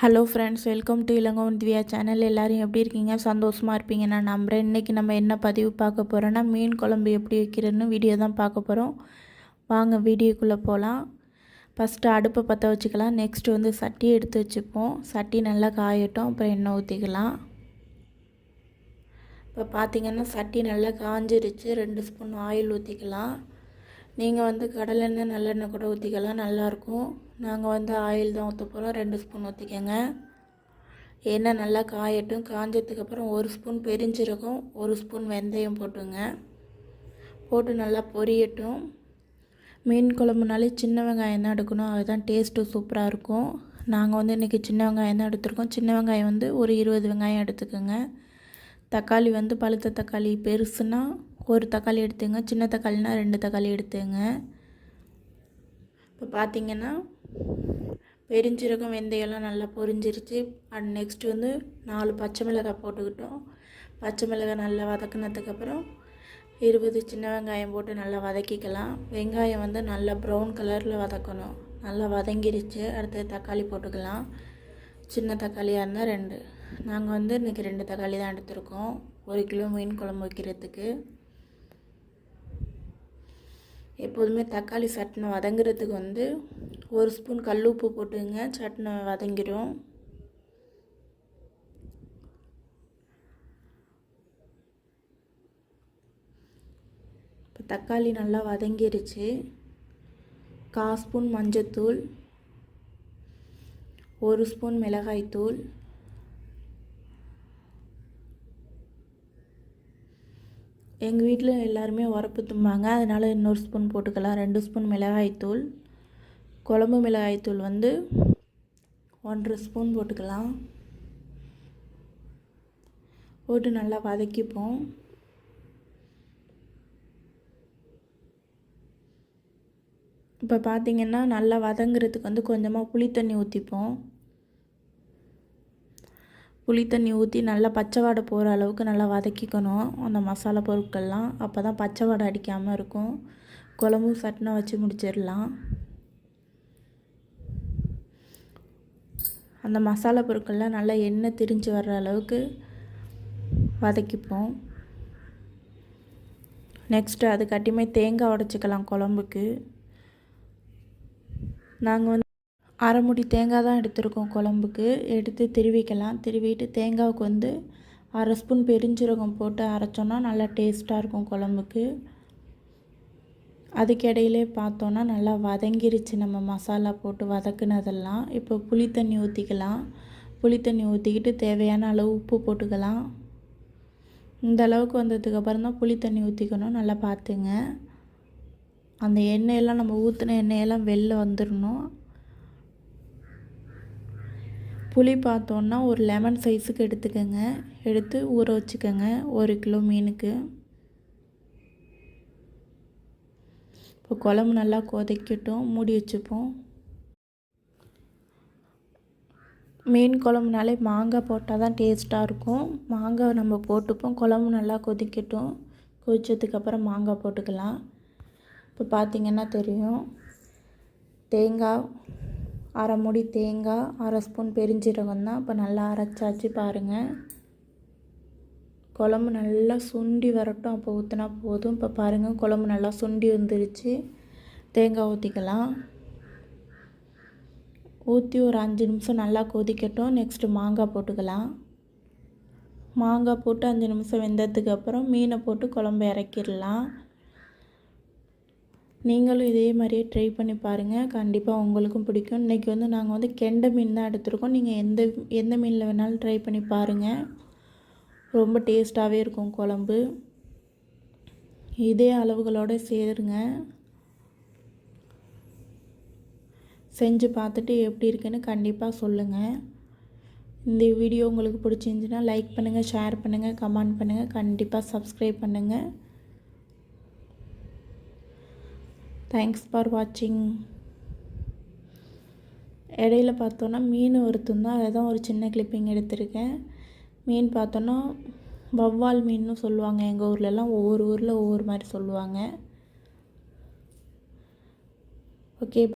Hello friends, welcome to Ilangovan Divya channel. எல்லோரும் எப்படி இருக்கீங்க? சந்தோஷமாக இருப்பீங்க நான் நம்புகிறேன். இன்றைக்கி நம்ம என்ன பதிவு பார்க்க போகிறோன்னா, மீன் குழம்பு எப்படி வைக்கிறதுன்னு வீடியோ தான் பார்க்க போகிறோம். வாங்க வீடியோக்குள்ளே போகலாம். ஃபஸ்ட்டு அடுப்பை பற்ற வச்சுக்கலாம். நெக்ஸ்ட்டு வந்து சட்டி எடுத்து வச்சுப்போம். சட்டி நல்லா காயட்டும், அப்புறம் எண்ணெய் ஊற்றிக்கலாம். இப்போ பார்த்திங்கன்னா சட்டி நல்லா காஞ்சிருச்சு. 2 ஸ்பூன் ஆயில் ஊற்றிக்கலாம். நீங்கள் வந்து கடலெண்ணெய் நல்லெண்ணெய் கூட ஊற்றிக்கலாம், நல்லாயிருக்கும். நாங்கள் வந்து ஆயில் தான் ஊற்ற போகிறோம். 2 ஸ்பூன் ஊற்றிக்கங்க. எண்ணெய் நல்லா காயட்டும். காஞ்சதுக்கப்புறம் 1 ஸ்பூன் பெருஞ்சீரகம், 1 ஸ்பூன் வெந்தயம் போட்டுங்க. போட்டு நல்லா பொரியட்டும். மீன் குழம்புனாலே சின்ன வெங்காயம் தான் எடுக்கணும், அதுதான் டேஸ்ட்டு சூப்பராக இருக்கும். நாங்கள் வந்து இன்றைக்கி சின்ன வெங்காயம் தான் எடுத்துருக்கோம். சின்ன வெங்காயம் வந்து ஒரு 20 வெங்காயம் எடுத்துக்கோங்க. தக்காளி வந்து பழுத்த தக்காளி பெருசுன்னா 1 தக்காளி எடுத்துங்க, சின்ன தக்காளினா 2 தக்காளி எடுத்துங்க. இப்போ பார்த்திங்கன்னா பெருஞ்சீரகம் வெந்தயம்லாம் நல்லா பொரிஞ்சிருச்சு. அண்ட் நெக்ஸ்ட்டு வந்து 4 பச்சை மிளகாய் போட்டுக்கிட்டோம். பச்சை மிளகாய் நல்லா வதக்குனதுக்கப்புறம் 20 சின்ன வெங்காயம் போட்டு நல்லா வதக்கிக்கலாம். வெங்காயம் வந்து நல்லா ப்ரௌன் கலரில் வதக்கணும். நல்லா வதங்கிருச்சு. அடுத்து தக்காளி போட்டுக்கலாம். சின்ன தக்காளியாக இருந்தால் 2. நாங்கள் வந்து இன்றைக்கி 2 தக்காளி தான் எடுத்துருக்கோம் 1 கிலோ மீன் குழம்பு வைக்கிறதுக்கு. எப்போதுமே தக்காளி சட்னை வதங்குறதுக்கு வந்து 1 ஸ்பூன் கல் உப்பு போட்டுங்க, சட்னை வதங்கிடும். இப்போ தக்காளி நல்லா வதங்கிருச்சு. 1/4 ஸ்பூன் மஞ்சத்தூள், 1 ஸ்பூன் மிளகாய்த்தூள், எங்கள் வீட்டில் எல்லாருமே உரப்பு தும்பாங்க, அதனால் இன்னொரு ஸ்பூன் போட்டுக்கலாம். 2 ஸ்பூன் மிளகாய்த்தூள், குழம்பு மிளகாய்த்தூள் வந்து 1/2 ஸ்பூன் போட்டுக்கலாம். போட்டு நல்லா வதக்கிப்போம். இப்போ பார்த்திங்கன்னா நல்லா வதங்குறதுக்கு வந்து கொஞ்சமாக புளி தண்ணி ஊற்றிப்போம். புளி தண்ணி ஊற்றி நல்லா பச்சை வாடை போகிற அளவுக்கு நல்லா வதக்கிக்கணும் அந்த மசாலா பொருட்கள்லாம். அப்போ தான் பச்சை வாடை அடிக்காமல் இருக்கும். குழம்பு சட்னை வச்சு முடிச்சிடலாம். அந்த மசாலா பொருட்கள்லாம் நல்லா எண்ணெய் திரிஞ்சு வர்ற அளவுக்கு வதக்கிப்போம். நெக்ஸ்ட்டு அதுக்காட்டியுமே தேங்காய் உடச்சிக்கலாம் குழம்புக்கு. நாங்கள் வந்து 1/2 மூடி தேங்காய் தான் எடுத்துருக்கோம் குழம்புக்கு. எடுத்து திருவிக்கலாம். திருவிட்டு தேங்காவுக்கு வந்து 1/2 ஸ்பூன் பெருஞ்சீரகம் போட்டு அரைச்சோன்னா நல்லா டேஸ்ட்டாக இருக்கும் குழம்புக்கு. அதுக்கிடையிலே பார்த்தோன்னா நல்லா வதங்கிருச்சு நம்ம மசாலா போட்டு வதக்குனதெல்லாம். இப்போ புளி தண்ணி ஊற்றிக்கலாம். புளி தண்ணி ஊற்றிக்கிட்டு தேவையான அளவு உப்பு போட்டுக்கலாம். இந்த அளவுக்கு வந்ததுக்கப்புறம் தான் புளி தண்ணி ஊற்றிக்கணும். நல்லா பார்த்துங்க. அந்த எண்ணெயெல்லாம் நம்ம ஊற்றின எண்ணெயெல்லாம் வெளில வந்துடணும். புளி பார்த்தோன்னா ஒரு லெமன் சைஸுக்கு எடுத்துக்கோங்க. எடுத்து ஊற வச்சுக்கோங்க 1 கிலோ மீனுக்கு. இப்போ குழம்பு நல்லா கொதிக்கட்டும், மூடி வச்சுப்போம். மீன் குழம்புனாலே மாங்காய் போட்டால் தான் டேஸ்ட்டாக இருக்கும். மாங்காய் நம்ம போட்டுப்போம். குழம்பு நல்லா கொதிக்கட்டும். கொதிச்சதுக்கப்புறம் மாங்காய் போட்டுக்கலாம். இப்போ பார்த்திங்கன்னா தெரியும், தேங்காய் 1/2 மூடி தேங்காய், 1/2 ஸ்பூன் பெருஞ்சீரகம் தான். இப்போ நல்லா அரைச்சாச்சு பாருங்கள். குழம்பு நல்லா சுண்டி வரட்டும், அப்போ ஊற்றினா போதும். இப்போ பாருங்கள் குழம்பு நல்லா சுண்டி வந்துருச்சு. தேங்காய் ஊற்றிக்கலாம். ஊற்றி ஒரு 5 நிமிஷம் நல்லா கொதிக்கட்டும். நெக்ஸ்ட்டு மாங்காய் போட்டுக்கலாம். மாங்காய் போட்டு 5 நிமிஷம் வெந்ததுக்கப்புறம் மீனை போட்டு குழம்பு இறக்கிடலாம். நீங்களும் இதே மாதிரியே ட்ரை பண்ணி பாருங்கள், கண்டிப்பாக உங்களுக்கும் பிடிக்கும். இன்றைக்கி வந்து நாங்கள் வந்து கெண்டை மீன் தான் எடுத்துருக்கோம். நீங்கள் எந்த மீனில் வேணாலும் ட்ரை பண்ணி பாருங்கள். ரொம்ப டேஸ்ட்டாகவே இருக்கும் குழம்பு. இதே அளவுகளோடு சேருங்க. செஞ்சு பார்த்துட்டு எப்படி இருக்குன்னு கண்டிப்பாக சொல்லுங்கள். இந்த வீடியோ உங்களுக்கு பிடிச்சிருந்துச்சுன்னா லைக் பண்ணுங்கள், ஷேர் பண்ணுங்கள், கமெண்ட் பண்ணுங்கள், கண்டிப்பாக சப்ஸ்கிரைப் பண்ணுங்கள். தேங்க்ஸ் ஃபார் வாட்சிங். இடையில பார்த்தோன்னா மீன் ஒருத்தம் தான், அதை தான் ஒரு சின்ன கிளிப்பிங் எடுத்திருக்கேன். மீன் பார்த்தோன்னா வவ்வால் மீன்னு சொல்லுவாங்க. எங்கள் ஊர்லெலாம் ஒவ்வொரு ஊரில் ஒவ்வொரு மாதிரி சொல்லுவாங்க. ஓகே.